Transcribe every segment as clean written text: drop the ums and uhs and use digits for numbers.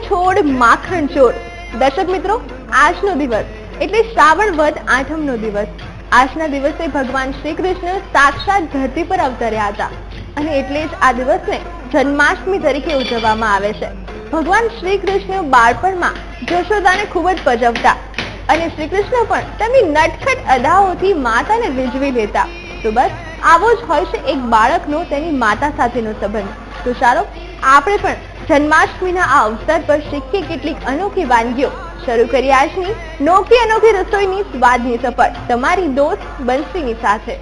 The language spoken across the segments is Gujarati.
છોડ માખણ ચોર. દર્શક મિત્રો, આજનો દિવસ એટલે શ્રાવણ વદ આઠમનો દિવસ. આજના દિવસે ભગવાન શ્રી કૃષ્ણ સાક્ષાત ધરતી પર અવતર્યા હતા અને એટલે જ આ દિવસને જન્માષ્ટમી તરીકે ઉજવવામાં આવે છે. ભગવાન શ્રી કૃષ્ણ બાળપણમાં જશોદાને ખૂબ જ પજવતા અને શ્રી કૃષ્ણ પણ તેમની નટખટ અદાઓથી માતાને રીઝવી લેતા. તો બસ આવો જ હોય છે એક બાળકનો તેની માતા સાથેનો સંબંધ. તો ચાલો આપણે પણ જન્માષ્ટમીના આ અવસર પર શીખીએ કેટલીક અનોખી વાનગીઓ. શરૂ કરીએ આજની અનોખી રસોઈની સ્વાદની સફર તમારી દોસ્ત બંસીની સાથે.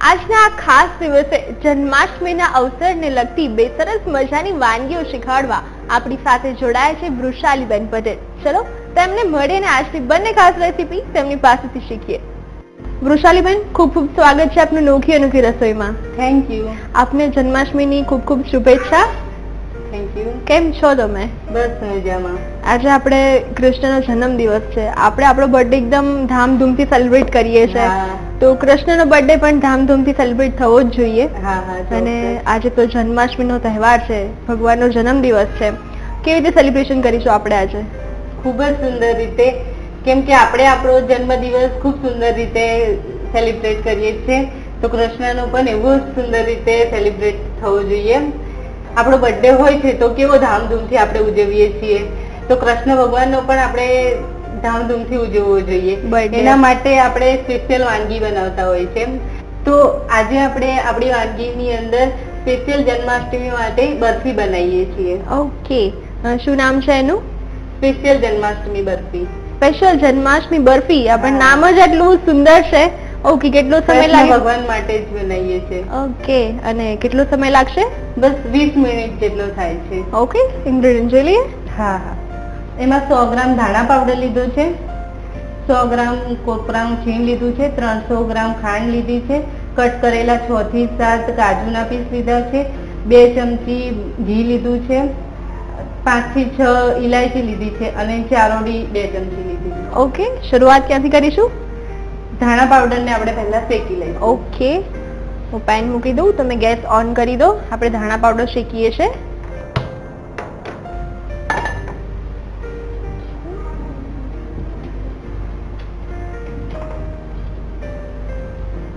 આજના આ ખાસ દિવસે જન્માષ્ટમીના અવસરને લગતી બે સરસ મજાની વાનગીઓ શીખવાડવા આપણી સાથે જોડાયા છે વૃષાલીબેન પટેલ. ચલો તેમને મળીને આજની બંને ખાસ રેસીપી તેમની પાસેથી શીખીએ. વૃષાલીબેન, ખૂબ ખૂબ સ્વાગત છે આપનું અનોખી રસોઈમાં. Thank you. આપને જન્માષ્ટમીની ખૂબ ખૂબ શુભેચ્છા. Thank you. કેમ છો તમે? બસ મજામાં. આજે આપણે કૃષ્ણનો જન્મ દિવસ છે. આપણે આપણો બર્થડે એકદમ ધામધૂમથી સેલિબ્રેટ કરીએ છીએ. તો કૃષ્ણનો બર્થડે પણ ધામધૂમથી સેલિબ્રેટ થવો જ જોઈએ. અને આજે તો જન્માષ્ટમીનો તહેવાર છે, ભગવાનનો જન્મ દિવસ છે. કેવી રીતે સેલિબ્રેશન કરીશું આપણે આજે? ખૂબ જ સુંદર રીતે, કેમ કે આપણે આપણો જન્મદિવસ ખૂબ સુંદર રીતે સેલિબ્રેટ કરીએ છીએ, તો કૃષ્ણનો પણ એવું સુંદર રીતે સેલિબ્રેટ થવો જોઈએ. આપણો બર્થડે હોય છે તો કેવો ધામધૂમથી આપણે ઉજવીએ છીએ, તો કૃષ્ણ ભગવાનનો પણ આપણે ધામધૂમથી ઉજવવો જોઈએ. એના માટે આપણે સ્પેશિયલ વાનગી બનાવતા હોય છે. તો આજે આપણે આપણી વાનગીની અંદર સ્પેશિયલ જન્માષ્ટમી માટે બરફી બનાવીએ છીએ. ઓકે, શું નામ છે એનું? સ્પેશિયલ જન્માષ્ટમી બરફી. સ્પેશિયલ જન્માષ્ટમી બરફી, આપણ નામ જ એટલું સુંદર છે. ઓકે, કેટલો સમય લાગે? ભગવાન માટે જ બનાવીએ છીએ. ઓકે, અને કેટલો સમય લાગશે? બસ 20 મિનિટ જેટલો થાય છે. ઓકે, ઇન્ગ્રેડિયન્ટ જોઈ લઈએ. હા. એમાં 100 ગ્રામ ધાણા પાવડર લીધો છે, 100 ગ્રામ કોપરાનું છીણ લીધું છે, 300 ગ્રામ ખાંડ લીધી છે, કટ કરેલા 6 થી 7 કાજુના પીસ લીધા છે, 2 ચમચી ઘી લીધું છે, 5 થી 6 ઇલાયચી લીધી છે અને ચારોડી 2 ચમચી લીધી છે. ઓકે, શરૂઆત ક્યાંથી કરીશું? ધાણા પાવડર ને આપણે પહેલા શેકી લઈશું. ઓકે, હું પેન મૂકી દઉં, તમે ગેસ ઓન કરી દો. આપણે ધાણા પાવડર શેકીએ છીએ.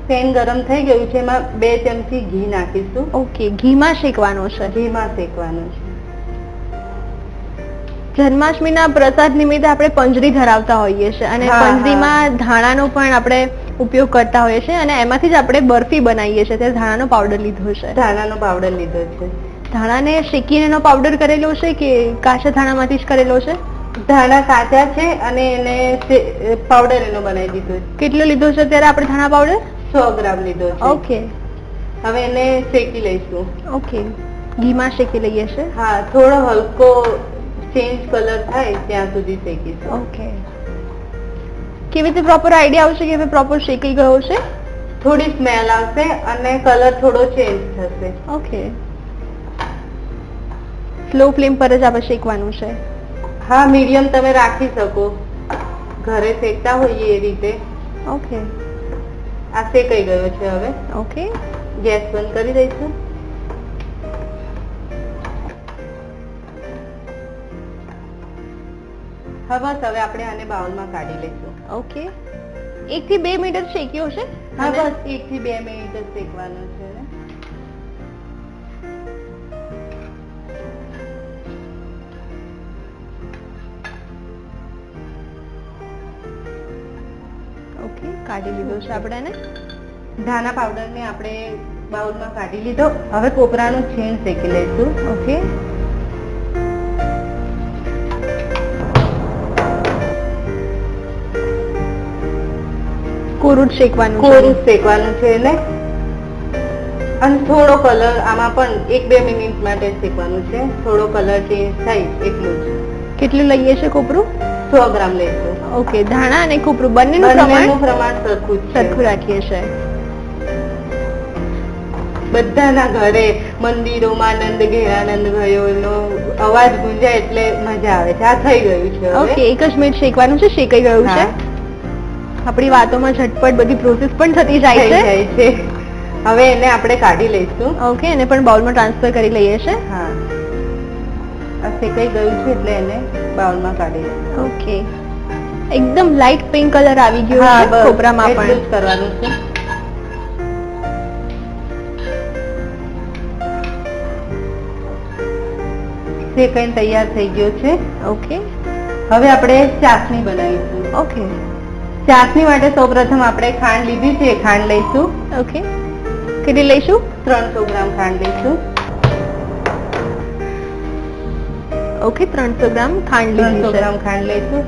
પેન ગરમ થઈ ગયું છે, એમાં 2 ચમચી ઘી નાખીશું. ઓકે, ઘીમાં શેકવાનું છે. ઘીમાં શેકવાનું છે. જન્માષ્ટમીના પ્રસાદ નિમિત્તે આપણે પંજરી ધરાવતા હોઈએ છીએ અને પંજરીમાં ધાણાનો પણ આપણે ઉપયોગ કરતા હોઈએ છીએ અને એમાંથી જ આપણે બરફી બનાવીએ છીએ. ત્યારે ધાણાનો પાવડર લીધો છે. ધાણાનો પાવડર લીધો છે. ધાણાને શેકીને એનો પાવડર કરેલો છે કે કાચા ધાણામાંથી જ કરેલો છે? ધાણા કાચા છે અને એને પાવડર એનો બનાવી દીધો છે. કેટલો લીધો છે ત્યારે આપણે ધાણા પાવડર? 100 ગ્રામ લીધો છે. ઓકે, હવે એને શેકી લઈશું. ઓકે, ઘીમાં શેકી લઈએ છીએ. હા, થોડો હલકો ચેન્જ કલર થાય ત્યાં સુધી શેકીશું. ઓકે, કેવી રીતે પ્રોપર આઈડિયા આવશે કે હવે પ્રોપર શેકી ગયો છે? થોડી સ્મેલ આવશે અને કલર થોડો ચેન્જ થશે. ઓકે, સ્લો ફ્લેમ પર જ આપણે શેકવાનું છે. હા, મીડિયમ તમે રાખી શકો, ઘરે શેકતા હોઈએ એ રીતે. ઓકે, આ શેકાઈ ગયો છે. હવે ઓકે, ગેસ બંધ કરી દઈશું. બસ હવે આપણે આને બાઉલમાં કાઢી લઈશું. ઓકે, 1 થી 2 મિનિટ શેક્યો છે. હા, બસ 1 થી 2 મિનિટ જ શેકવાનું છે. ઓકે, કાઢી લીધો છે આપણે. ધાણા પાવડર ને આપણે બાઉલમાં કાઢી લીધો. હવે કોપરાનું છીણ શેકી લઈશું. ઓકે, કોરું શેકવાનું છે એને, અને થોડો કલર આમાં પણ 1-2 મિનિટ માટે શેકવાનું છે. થોડો કલર ચેન્જ થાય એટલું જ. કેટલું લઈએ છે કોપરું? 100 ગ્રામ લઈશું. ઓકે, ધાણા અને કોપરું બંનેનું પ્રમાણ સરખું રાખીએ છીએ. બધાના ઘરે મંદિરોમાં આનંદ ઘેરાનંદ ભયોનો અવાજ ગુંજાય એટલે મજા આવે છે. આ થઈ ગયું છે હવે. ઓકે, 1 જ મિનિટ શેકવાનું છે, શેકાઈ ગયું છે. હા. આપણી વાતોમાં ઝટપટ બધી પ્રોસેસ પણ થતી જાય થઈ છે. જાય છે. હવે એને આપણે કાઢી લઈશું. ઓકે, એને પણ બાઉલમાં ટ્રાન્સફર કરી લઈએ છે. હા, આ શેકાઈ ગયું છે એટલે એને બાઉલમાં કાઢી લઈશું. ઓકે, એકદમ લાઇટ પિંક કલર આવી ગયો હા, છે બસ ખોપરામાં એટલું પણ. જ કરવાનું છે. શેકાઈને તૈયાર થઈ ગયો છે. ઓકે હવે આપણે ચાસણી બનાવીશું. ઓકે ચાસણી માટે સૌપ્રથમ આપણે ખાંડ લીધી છે, ખાંડ લઈશું. ઓકે, કેટલી લઈશું? 300 ગ્રામ ખાંડ લઈશું. ઓકે, 300 ગ્રામ ખાંડ 300 લીધી છે. ગ્રામ ખાંડ લઈશું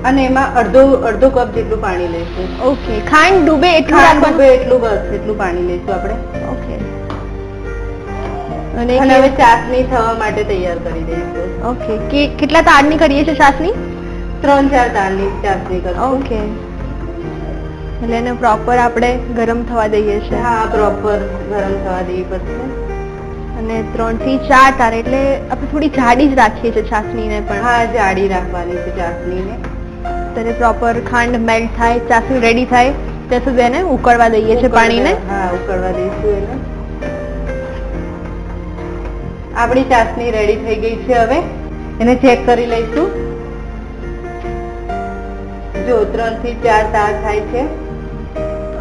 અને એમાં અડધો કપ જેટલું પાણી લઈશું. ઓકે, ખાંડ ડૂબે એટલું ખાંડ રાખવાનું. ડૂબે એટલું બસ એટલું પાણી લઈશું આપણે. ઓકે, અને હવે ચાસણી થવા માટે તૈયાર કરી દઈશું. ઓકે, કેટલા તારની કરીએ છીએ ચાસણી? 3-4 તારની ચાસણી કરશું. ઓકે, એટલે એને પ્રોપર આપણે ગરમ થવા દઈએ છીએ. હા, પ્રોપર ગરમ થવા દેવી પડશે. અને 3 થી 4 તાર એટલે આપણે થોડી જાડી જ રાખીએ છીએ ચાસણીને પણ. હા, જાડી રાખવાની છે ચાસણીને. ત્યારે પ્રોપર ખાંડ મેલ્ટ થાય, ચાસણી રેડી થાય ત્યાં સુધી એને ઉકળવા દઈએ છીએ પાણીને. હા, ઉકળવા દઈશું એને. આપણી ચાસણી રેડી થઈ ગઈ છે. હવે એને ચેક કરી લઈશું. જો 3 થી 4 તાર થાય છે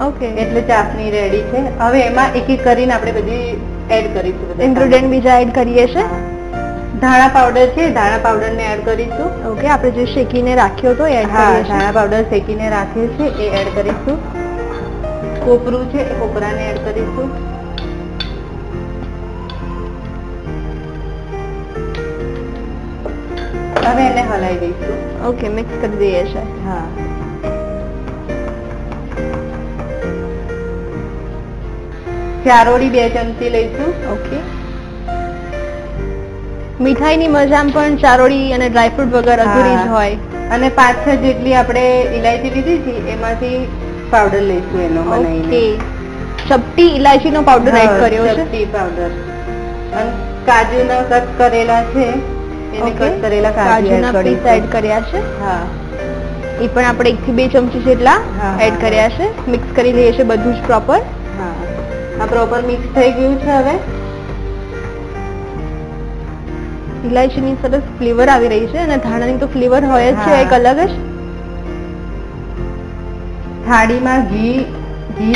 ઓકે, એટલે ચાસણી રેડી છે. હવે એમાં એક એક કરીને આપણે બધી એડ કરીશું. ઇન્ગ્રેડિયન્ટ બીજા એડ કરીએ છીએ. ધાણા પાવડર છે, ધાણા પાવડર ને એડ કરીશું. ઓકે, આપણે જે શેકીને રાખ્યો હતો એ એડ હા, કરીએ છીએ. ધાણા પાવડર શેકીને રાખ્યું છે એ એડ કરીશું. કોપરું છે એ કોપરાને એડ કરીશું. હવે એને હલાવી દઈશું. ઓકે, મિક્સ કરી દઈએ છીએ. હા, ચારોળી 2 ચમચી લઈશું. ઓકે, મીઠાઈની મજામાં પણ ચારોળી અને ડ્રાયફ્રૂટ વગર અધૂરી જ હોય. અને 5-6 જેટલી આપણે ઇલાયચી લીધી છે એમાંથી પાવડર લઈશું એનો બનાવીને. ઓકે, ચપટી ઇલાયચીનો પાવડર એડ કર્યો છે. ચપટી પાવડર. અને કાજુના કટ કરેલા છે એને ઓકે, કટ કરેલા કાજુના પીસ એડ કર્યા છે. હા, એ પણ આપણે 1 થી 2 ચમચી જેટલા હા, એડ કર્યા છે. મિક્સ કરી લઈએ છીએ બધું જ પ્રોપર. હા, આ પ્રોપર મિક્સ થઈ ગયું છે. હવે ઇલાયચીની સરસ ફ્લેવર આવી રહી છે અને ધાણાની તો ફ્લેવર હોય જ છે હા. એક અલગ જ. થાળીમાં ઘી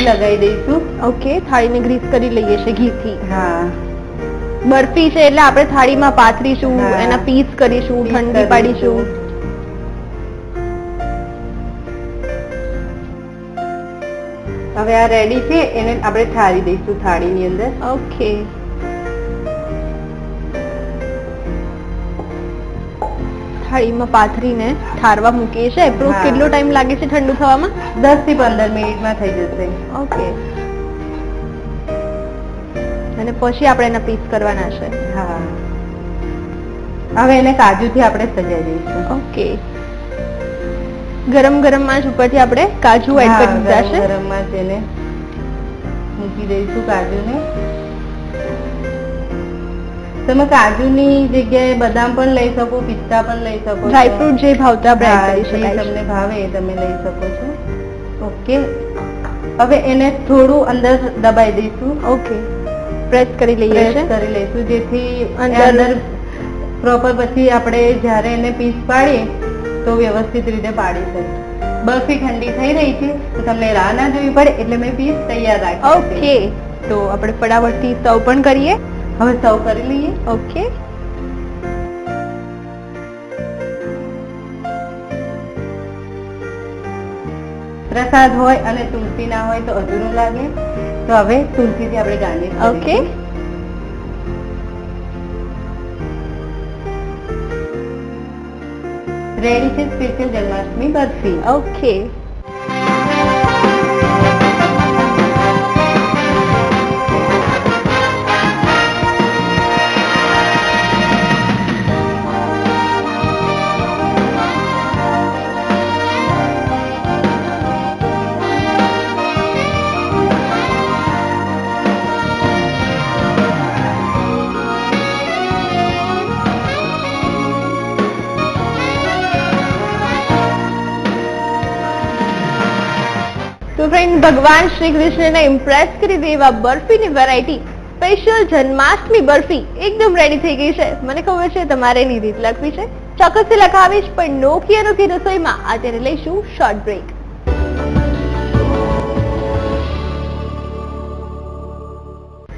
લગાવી દઈશું. ઓકે, થાળીને ગ્રીસ કરી લઈએ છીએ ઘીથી. હા, બરફી છે એટલે આપણે થાળીમાં પાથરીશું, હા. એના પીસ કરીશું, પીસ ઠંડી પાડીશું. હવે આ રેડી છે એને આપણે ઠારી દઈશું થાળીની અંદર. ઓકે, થાળીમાં પાથરીને ઠારવા મૂકીએ છીએ. એપ્રોક્સ હા. કેટલો ટાઈમ લાગે છે ઠંડુ થવામાં? 10 થી 15 મિનિટમાં થઈ જશે. ઓકે, અને પછી આપણે એના પીસ કરવાના છે. હા, હવે એને કાજુથી આપણે સજાવી દઈશું. ઓકે, ગરમ ગરમમાં જ ઉપરથી આપણે કાજુ એડ હા, કરી દીધા છે. ગરમમાં જ એને મૂકી દઈશું કાજુને. તમે કાજુની જગ્યાએ બદામ પણ લઈ શકો, પિસ્તા પણ લઈ શકો છો. ડ્રાયફ્રૂટ જે ભાવતા આપણે હા, એડ કરી જે શકાય છે. તમને ભાવે એ તમે લઈ શકો છો. ઓકે, હવે એને થોડું અંદર દબાઈ દઈશું. ઓકે, પ્રેસ કરી લઈએ પ્રેસ છીએ. કરી લઈશું જેથી અંદર- અંદર પ્રોપર પછી આપણે જ્યારે એને પીસ પાડીએ તો વ્યવસ્થિત રીતે પાડી શકીએ. બરફી ઠંડી થઈ રહી છે તો તમને રાહ ના જોવી પડે એટલે મેં પીસ તૈયાર રાખ્યા છે. ઓકે, તો આપણે ફટાફટથી સર્વ પણ કરીએ. હવે સર્વ કરી લઈએ. ઓકે, પ્રસાદ હોય અને તુલસી ના હોય તો અધૂરું લાગે, તો હવે તુલસીથી આપણે ગાર્નિશ ઓકે, રેડી છે special Janmashtami barfi. Okay. Friend, ભગવાન શ્રી કૃષ્ણને ઇમ્પ્રેસ કરી દે એવા બરફીની વેરાયટી સ્પેશિયલ જન્માષ્ટમી બરફી એકદમ રેડી થઈ ગઈ છે. મને ખબર છે તમારે એની રીત લખવી છે, ચોક્કસથી લખાવીશ, પણ નોખી અનોખી રસોઈમાં અત્યારે લઈશું શોર્ટ બ્રેક.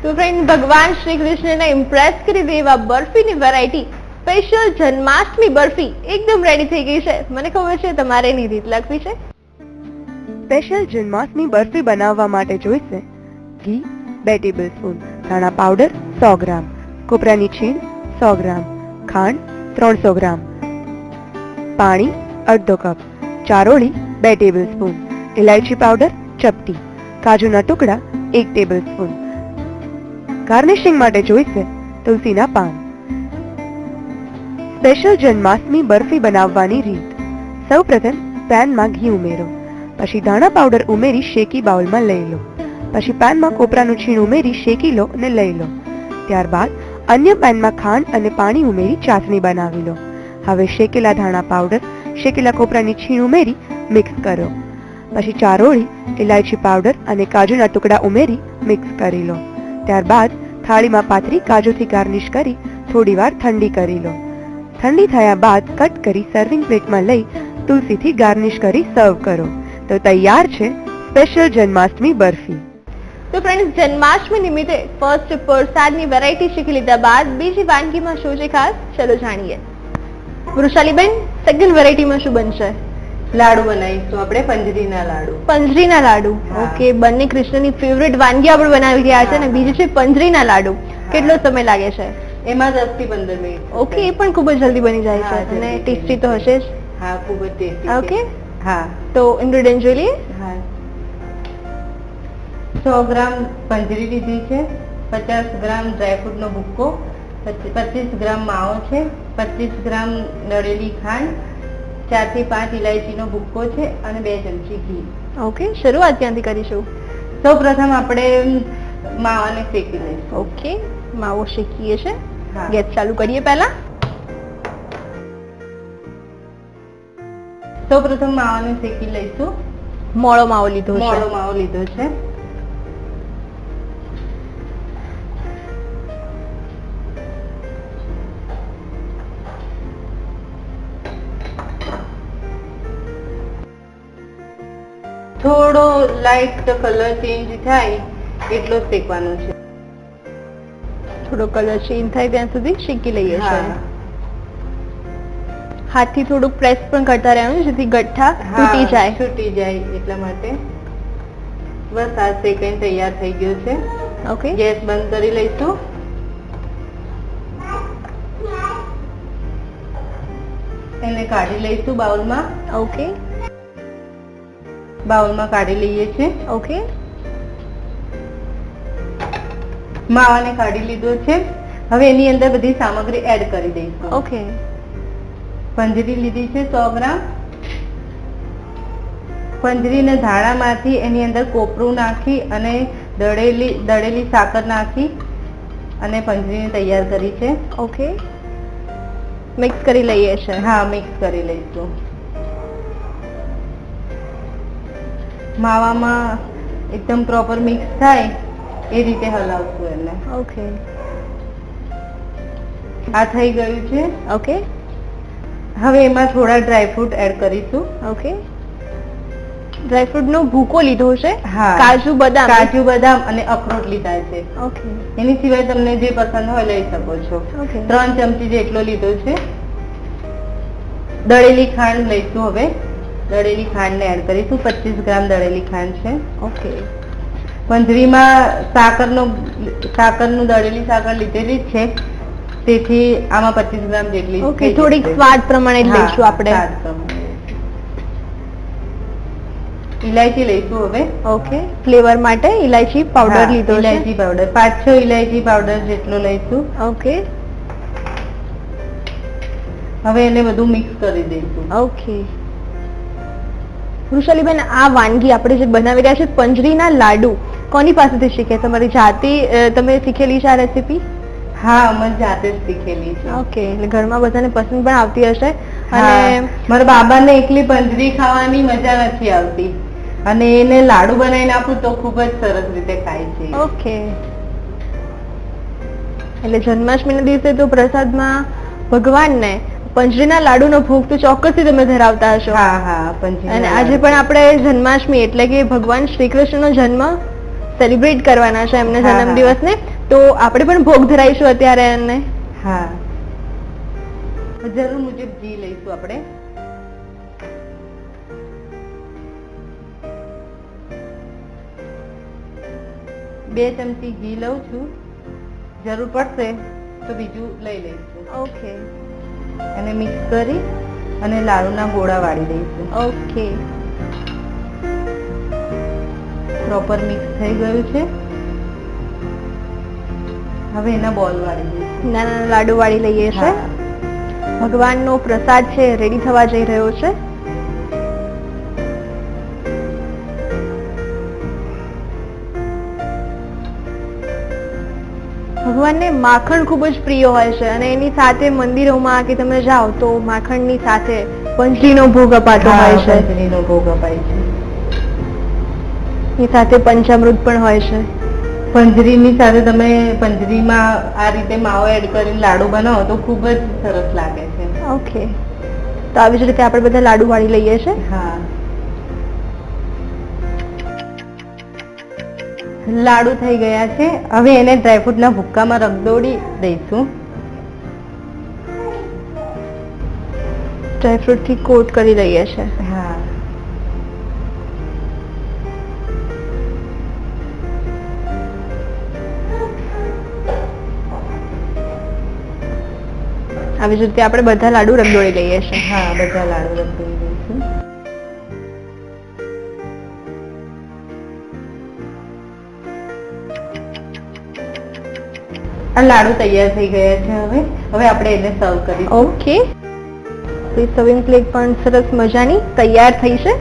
તો ફ્રેન્ડ, ભગવાન શ્રી કૃષ્ણને ઇમ્પ્રેસ કરી દે એવા બરફીની વેરાયટી સ્પેશિયલ જન્માષ્ટમી બરફી એકદમ રેડી થઈ ગઈ છે. મને ખબર છે તમારે એની રીત લખવી છે. સ્પેશિયલ જન્માષ્ટમી બરફી બનાવવા માટે જોઈશે ઘી 2 ટેબલસ્પૂન, ધાણા પાવડર 100 ગ્રામ, કોપરાની છીણ 100 ગ્રામ, ખાંડ 300 ગ્રામ, પાણી અડધો કપ, ચારોળી 2 ટેબલસ્પૂન, ઇલાયચી પાવડર ચપટી, કાજુના ટુકડા 1 ટેબલસ્પૂન. ગાર્નિશિંગ માટે જોઈશે તુલસીના પાન. સ્પેશિયલ જન્માષ્ટમી બરફી બનાવવાની રીત. સૌપ્રથમ પેનમાં ઘી ઉમેરો, પછી ધાણા પાવડર ઉમેરી શેકી બાઉલમાં લઈ લો, પછી પેનમાં કોપરાનું છીણ ઉમેરી શેકી લો અને લઈ લો. ત્યારબાદ અન્ય પેનમાં ખાંડ અને પાણી ઉમેરી ચાસણી બનાવી લો. હવે શેકેલા ધાણા પાવડર, શેકેલા કોપરાની છીણ ઉમેરી મિક્સ કરો. પછી ચારોળી, ઇલાયચી પાવડર અને કાજુના ટુકડા ઉમેરી મિક્સ કરી લો. ત્યારબાદ થાળીમાં પાથરી કાજુથી ગાર્નિશ કરી થોડીવાર ઠંડી કરી લો. ઠંડી થયા બાદ કટ કરી સર્વિંગ પ્લેટમાં લઈ તુલસીથી ગાર્નિશ કરી સર્વ કરો. તો તૈયાર છે સ્પેશિયલ જન્માષ્ટમી બરફી. તો ફ્રેન્ડ્સ, જન્માષ્ટમી નિમિત્તે ફર્સ્ટ પ્રસાદની વેરાયટી શીખી લીધા બાદ બીજી વાનગીમાં શું છે ખાસ, ચલો જાણીએ. વૃષાલીબેન, સેકન્ડ વેરાયટીમાં શું બનશે? લાડુ બનાવીશું આપણે, પંજરીના લાડુ. પંજરીના લાડુ. હા. ઓકે, બંને કૃષ્ણની ફેવરેટ વાનગી આપણે બનાવી રહ્યા છે અને બીજી છે પંજરીના લાડુ. કેટલો સમય લાગે છે? એમાં 10 થી 15 મિનિટ. ઓકે, એ પણ ખૂબ જ જલ્દી બની જાય હા, છે અને જલ્દી ટેસ્ટી તો બની હશે જ. હા, ખૂબ જ ટેસ્ટી. ઓકે, હા તો ઇન્ગ્રેડિયન્ટ જોઈ લઈએ. હા 100 ગ્રામ પંજરી લીધી છે, 50 ગ્રામ ડ્રાયફ્રૂટનો ભૂક્કો, 25 ગ્રામ માવો છે, 25 ગ્રામ દળેલી ખાંડ, 4 થી 5 ઇલાયચીનો ભૂક્કો છે અને 2 ચમચી ઘી. ઓકે, શરૂઆત ક્યાંથી કરીશું? સૌપ્રથમ આપણે માવાને શેકી લઈશું. ઓકે, માવો શેકીએ છે. હા. ગેસ ચાલુ કરીએ પહેલા. સૌપ્રથમ માવાને શેકી લઈશું. મોળો માવો લીધો છે. મોળો માવો લીધો છે. થોડો લાઈટ કલર ચેન્જ થાય એટલો જ શેકવાનો છે. થોડો કલર ચેન્જ થાય ત્યાં સુધી શેકી લઈએ હા. છીએ. હાથથી થોડુંક પ્રેસ પણ કરતા રહેવાનું જેથી ગઠ્ઠા તૂટી જાય. તૂટી જાય એટલા માટે. બસ આ શેકાઈને તૈયાર થઈ ગયો છે. ઓકે, ગેસ બંધ કરી લઈશું. એને કાઢી લઈશું બાઉલમાં. ઓકે, બાઉલમાં કાઢી લઈએ છીએ. ઓકે, માવાને કાઢી લીધો છે. હવે એની અંદર બધી સામગ્રી એડ કરી દઈશું. ઓકે. પંજરી લીધી છે 100 ગ્રામ. પંજરીને ધાણામાંથી એની અંદર કોપરું નાખી અને દળેલી સાકર નાખી અને પંજરીને તૈયાર કરી છે. ઓકે, મિક્સ કરી લઈએ છે. હા, મિક્સ કરી લઈશું. માવામાં એકદમ પ્રોપર મિક્સ થાય એ રીતે હલાવશું એને. ઓકે, આ થઈ ગયું છે. ઓકે, હવે એમાં થોડા ડ્રાયફ્રૂટ એડ કરીશું. ઓકે. ડ્રાયફ્રૂટ નો ભૂકો લીધો છે. હા. કાજુ બદામ. કાજુ બદામ અને અખરોટ લીધા છે. ઓકે, એની સિવાય તમને જે પસંદ હોય લઈ શકો છો. ઓકે. 3 ચમચી જેટલો લીધો છે. દળેલી ખાંડ લઈશું. હવે દળેલી ખાંડને એડ કરીશું. 25 ગ્રામ દળેલી ખાંડ છે. ઓકે, પંજરીમાં સાકરનું દળેલી સાકર લીધેલી જ છે, તેથી આમાં 25 ગ્રામ જેટલી ઓકે. થઈ થોડીક જશે. સ્વાદ પ્રમાણે જ હા, લઈશું આપણે. સ્વાદ પ્રમાણે. ઇલાયચી લઈશું હવે. ઓકે, ફ્લેવર માટે ઇલાયચી પાવડર હા, લીધો છે. ઇલાયચી પાવડર 5-6 ઇલાયચી પાવડર જેટલો લઈશું. ઓકે, હવે એને બધું મિક્સ કરી દઈશું. ઓકે. વૃષાલીબેન, આ વાનગી આપણે જે બનાવી રહ્યા છે પંજરીના લાડુ, કોની પાસેથી શીખ્યા? તમારી જાતે તમે શીખેલી છે આ રેસીપી? હા, અમે જાતે જ શીખેલી છે. ઓકે, એટલે ઘરમાં બધાને પસંદ પણ આવતી હશે. હા, અને મારા બાબાને એકલી પંજરી ખાવાની મજા નથી આવતી, અને એને લાડુ બનાવીને આપું તો ખૂબ જ સરસ રીતે ખાય છે. ઓકે, એટલે જન્માષ્ટમીના દિવસે તો પ્રસાદમાં ભગવાનને પંજરીના લાડુનો ભોગ તો ચોક્કસથી તમે ધરાવતા હશો. હા હા, પંજરીના અને આજે લાડુ. પણ આપણે જન્માષ્ટમી એટલે કે ભગવાન શ્રી કૃષ્ણનો જન્મ સેલિબ્રેટ કરવાના છે, એમને હા, હા. જન્મદિવસને, તો આપણે પણ ભોગ ધરાઈશું અત્યારે એમને. હા, જરૂર મુજબ ઘી લઈશું આપણે. બે ચમચી ઘી લઉં છું, જરૂર પડશે તો બીજું લઈ લઈશું. ઓકે અને મિક્સ કરી અને લાડુના ગોળા વાળી દઈશું. ઓકે, પ્રોપર મિક્સ થઈ ગયું છે. હવે એના બોલ વાળી દઈશું. નાના નાના લાડુ વાળી લઈએ છે. હા. ભગવાનનો પ્રસાદ છે રેડી થવા જઈ રહ્યો છે. ભગવાનને માખણ ખૂબ જ પ્રિય હોય છે અને એની સાથે મંદિરોમાં કે તમે જાઓ તો માખણની સાથે પંજરીનો ભોગ અપાતો હોય છે. પંજરીનો ભોગ અપાય છે. એની સાથે પંચામૃત પણ હોય છે. પંજરીની સાથે તમે પંજરીમાં આ રીતે માવો એડ કરીને લાડુ બનાવો તો ખૂબ જ સરસ લાગે છે. ઓકે, તો આવી જ રીતે આપણે બધા લાડુ વાળી લઈએ છે. હા, લાડુ થઈ ગયા છે. હવે એને ડ્રાયફ્રૂટના ભૂક્કામાં રગદોળી દઈશું. ડ્રાયફ્રૂટથી કોટ કરી લઈએ છે. હા, આવી જ રીતે આપણે બધા લાડુ રગદોળી લઈએ છે. હા, બધા લાડુ રગદોળી દઈશું. આ લાડુ તૈયાર થઈ ગયા છે. હવે આપણે એને સર્વ કરીશું. ઓકે, તો સર્વિંગ પ્લેટ પણ સરસ મજાની તૈયાર થઈ છે.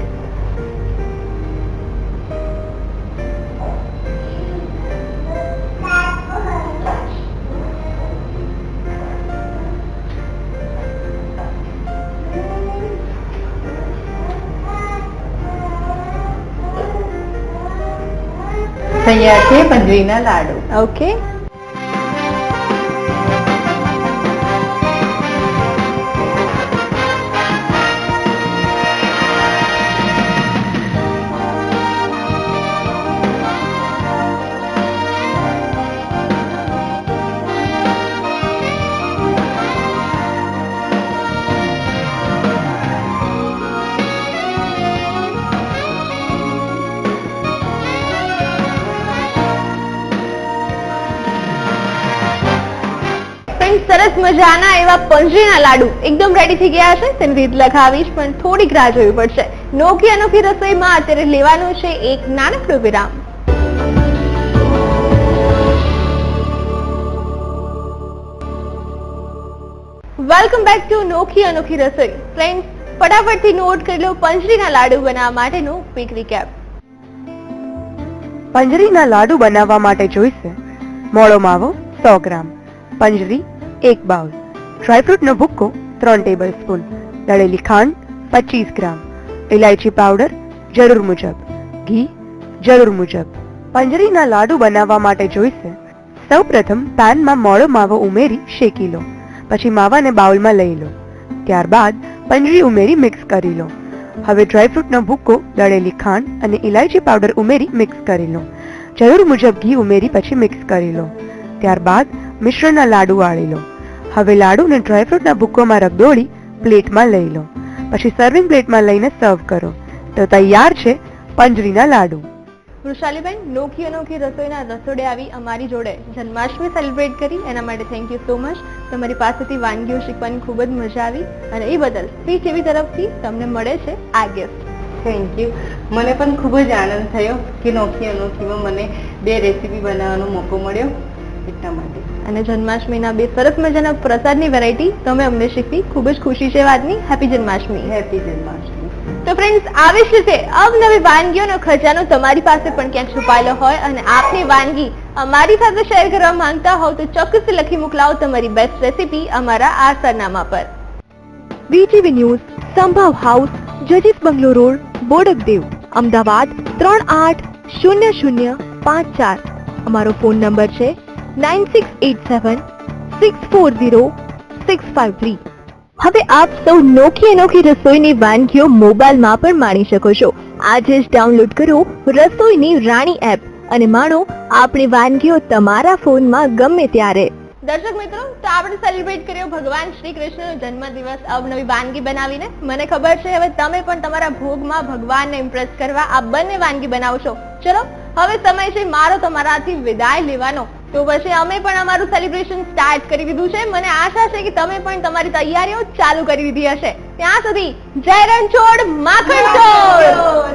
તૈયાર છે પંજરીના લાડુ. ઓકે, સરસ મજાના એવા પંજરીના લાડુ એકદમ રેડી થઈ ગયા છે. તેની રીત લખાવીશ પણ થોડીક રાહ જોવી પડશે. નોખી અનોખી રસોઈમાં અત્યારે લેવાનું છે એક નાનકડો વિરામ. વેલકમ બેક ટુ નોખી અનોખી રસોઈ. ફ્રેન્ડ્સ, ફટાફટથી નોટ કરી લો પંજરીના લાડુ બનાવવા માટેનું ક્વિક રિકેપ. પંજરીના લાડુ બનાવવા માટે જોઈશે મોળો માવો 100 ગ્રામ, પંજરી 1 બાઉલ, ડ્રાયફ્રૂટનો ભૂક્કો 3 ટેબલ સ્પૂન, દળેલી ખાંડ 25 ગ્રામ, ઇલાયચી પાવડર જરૂર મુજબ, ઘી જરૂર મુજબ. પંજરીના લાડુ બનાવવા માટે જોઈશે સૌપ્રથમ પેનમાં મોળો માવો ઉમેરી શેકી લો. પછી માવાને બાઉલમાં લઈ લો. ત્યારબાદ પંજરી ઉમેરી મિક્સ કરી લો. હવે ડ્રાયફ્રૂટનો ભૂક્કો, દળેલી ખાંડ અને ઇલાયચી પાવડર ઉમેરી મિક્સ કરી લો. જરૂર મુજબ ઘી ઉમેરી પછી મિક્સ કરી લો. ત્યારબાદ મિશ્રણના લાડુ વાળી લો. હવે લાડુને ડ્રાયફ્રૂટના ભૂક્કોમાં રગદોળી પ્લેટમાં લઈ લો. પછી સર્વિંગ પ્લેટમાં લઈને સર્વ કરો. તો તૈયાર છે પંજરીના લાડુ. વૃષાલીબેન, નોખી અનોખી રસોઈના રસોડે આવી અમારી જોડે જન્માષ્ટમી સેલિબ્રેટ કરી એના માટે થેન્ક યુ સો મચ. તમારી પાસેથી વાનગીઓ શીખવાની ખૂબ જ મજા આવી અને એ બદલ સ્પી ટીવી તરફથી તમને મળે છે આ ગિફ્ટ. Thank you. મને પણ ખૂબ જ આનંદ થયો કે નોખી અનોખીમાં મને 2 રેસીપી બનાવવાનો મોકો મળ્યો એટલા માટે. અને જન્માષ્ટમીના 2 સરસ મજાના પ્રસાદની વેરાયટી તમે અમને શીખવી, ખૂબ જ ખુશી છે વાતની. હેપી જન્માષ્ટમી. હેપી જન્માષ્ટમી. તો ફ્રેન્ડ્સ, આવી જ રીતે અવનવી વાનગીઓનો ખજાનો તમારી પાસે પણ ક્યાંક છુપાયેલો હોય અને આપની વાનગી અમારી સાથે શેર કરવા માંગતા હોવ તો ચોક્કસથી લખી મોકલાવો તમારી બેસ્ટ રેસીપી અમારા આ સરનામા પર. VTV ન્યૂઝ, સંભવ હાઉસ, જજીસ બંગલો રોડ, બોડકદેવ. અમદાવાદ 380054. અમારો ફોન નંબર છે 9687640653. હવે આપ સૌ નોખી અનોખી રસોઈની વાનગીઓ મોબાઈલમાં પણ માણી શકો છો. આજે જ ડાઉનલોડ કરો રસોઈની રાણી એપ અને માણો આપણી વાનગીઓ તમારા ફોનમાં ગમે ત્યારે. દર્શક મિત્રો, તો આપણે સેલિબ્રેટ કર્યો ભગવાન શ્રી કૃષ્ણનો જન્મદિવસ અવનવી વાનગી બનાવીને. મને ખબર છે હવે તમે પણ તમારા ભોગમાં ભગવાનને ઇમ્પ્રેસ કરવા આ બંને વાનગી બનાવશો. ચલો હવે સમય છે મારો તમારાથી વિદાય લેવાનો. તો પછી અમે પણ અમારું સેલિબ્રેશન સ્ટાર્ટ કરી દીધું છે. મને આશા છે કે તમે પણ તમારી તૈયારીઓ ચાલુ કરી દીધી હશે. ત્યાં સુધી જય રણછોડ માખણ ચોર.